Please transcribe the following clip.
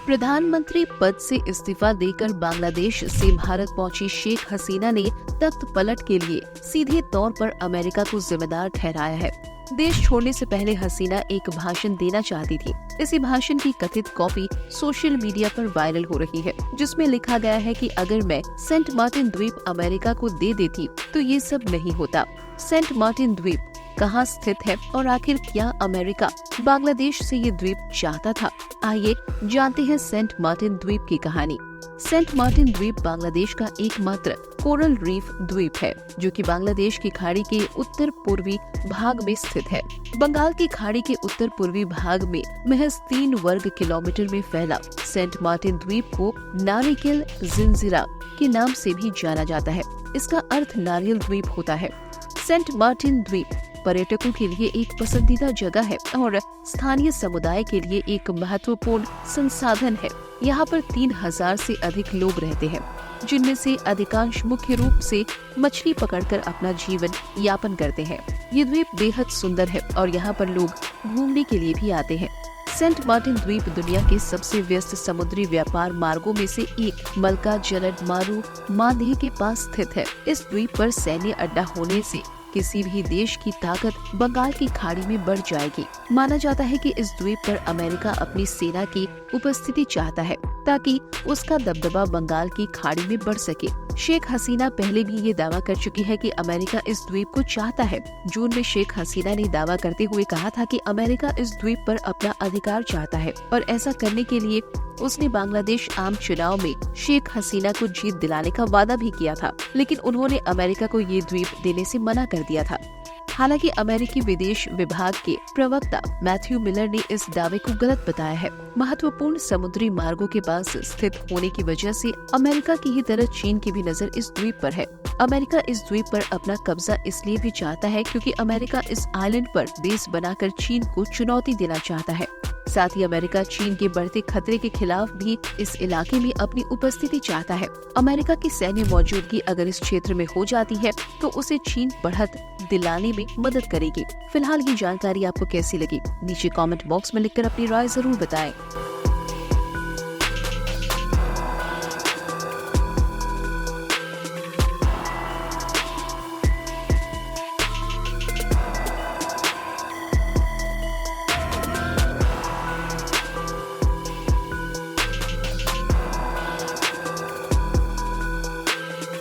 प्रधानमंत्री पद से इस्तीफा देकर बांग्लादेश से भारत पहुंची शेख हसीना ने तख्त पलट के लिए सीधे तौर पर अमेरिका को जिम्मेदार ठहराया है। देश छोड़ने से पहले हसीना एक भाषण देना चाहती थी। इसी भाषण की कथित कॉपी सोशल मीडिया पर वायरल हो रही है, जिसमें लिखा गया है कि अगर मैं सेंट मार्टिन द्वीप अमेरिका को दे देती तो ये सब नहीं होता। सेंट मार्टिन द्वीप कहाँ स्थित है और आखिर क्या अमेरिका बांग्लादेश से ये द्वीप चाहता था? आइए जानते हैं सेंट मार्टिन द्वीप की कहानी। सेंट मार्टिन द्वीप बांग्लादेश का एकमात्र कोरल रीफ द्वीप है, जो कि बांग्लादेश की खाड़ी के उत्तर पूर्वी भाग में स्थित है। बंगाल की खाड़ी के उत्तर पूर्वी भाग में महज 3 वर्ग किलोमीटर में फैला सेंट मार्टिन द्वीप को नारिकेल जिंजिरा के नाम से भी जाना जाता है। इसका अर्थ नारियल द्वीप होता है। सेंट मार्टिन द्वीप पर्यटकों के लिए एक पसंदीदा जगह है और स्थानीय समुदाय के लिए एक महत्वपूर्ण संसाधन है। यहाँ पर 3000 से अधिक लोग रहते हैं, जिनमें से अधिकांश मुख्य रूप से मछली पकड़कर अपना जीवन यापन करते हैं। ये द्वीप बेहद सुंदर है और यहाँ पर लोग घूमने के लिए भी आते हैं। सेंट मार्टिन द्वीप दुनिया के सबसे व्यस्त समुद्री व्यापार मार्गों में से एक मलका जलद मारू मालदीव के पास स्थित है। इस द्वीप पर सैन्य अड्डा होने से किसी भी देश की ताकत बंगाल की खाड़ी में बढ़ जाएगी। माना जाता है कि इस द्वीप पर अमेरिका अपनी सेना की उपस्थिति चाहता है, ताकि उसका दबदबा बंगाल की खाड़ी में बढ़ सके। शेख हसीना पहले भी ये दावा कर चुकी है कि अमेरिका इस द्वीप को चाहता है। जून में शेख हसीना ने दावा करते हुए कहा था कि अमेरिका इस द्वीप पर अपना अधिकार चाहता है और ऐसा करने के लिए उसने बांग्लादेश आम चुनाव में शेख हसीना को जीत दिलाने का वादा भी किया था, लेकिन उन्होंने अमेरिका को ये द्वीप देने से मना कर दिया था। हालांकि अमेरिकी विदेश विभाग के प्रवक्ता मैथ्यू मिलर ने इस दावे को गलत बताया है। महत्वपूर्ण समुद्री मार्गों के पास स्थित होने की वजह से अमेरिका की ही तरह चीन की भी नजर इस द्वीप पर है। अमेरिका इस द्वीप पर अपना कब्जा इसलिए भी चाहता है क्योंकि अमेरिका इस आइलैंड पर बेस बनाकर चीन को चुनौती देना चाहता है। साथ ही अमेरिका चीन के बढ़ते खतरे के खिलाफ भी इस इलाके में अपनी उपस्थिति चाहता है। अमेरिका की सैन्य मौजूदगी अगर इस क्षेत्र में हो जाती है तो उसे चीन बढ़त दिलाने में मदद करेगी। फिलहाल ये जानकारी आपको कैसी लगी? नीचे कमेंट बॉक्स में लिखकर अपनी राय जरूर बताएं।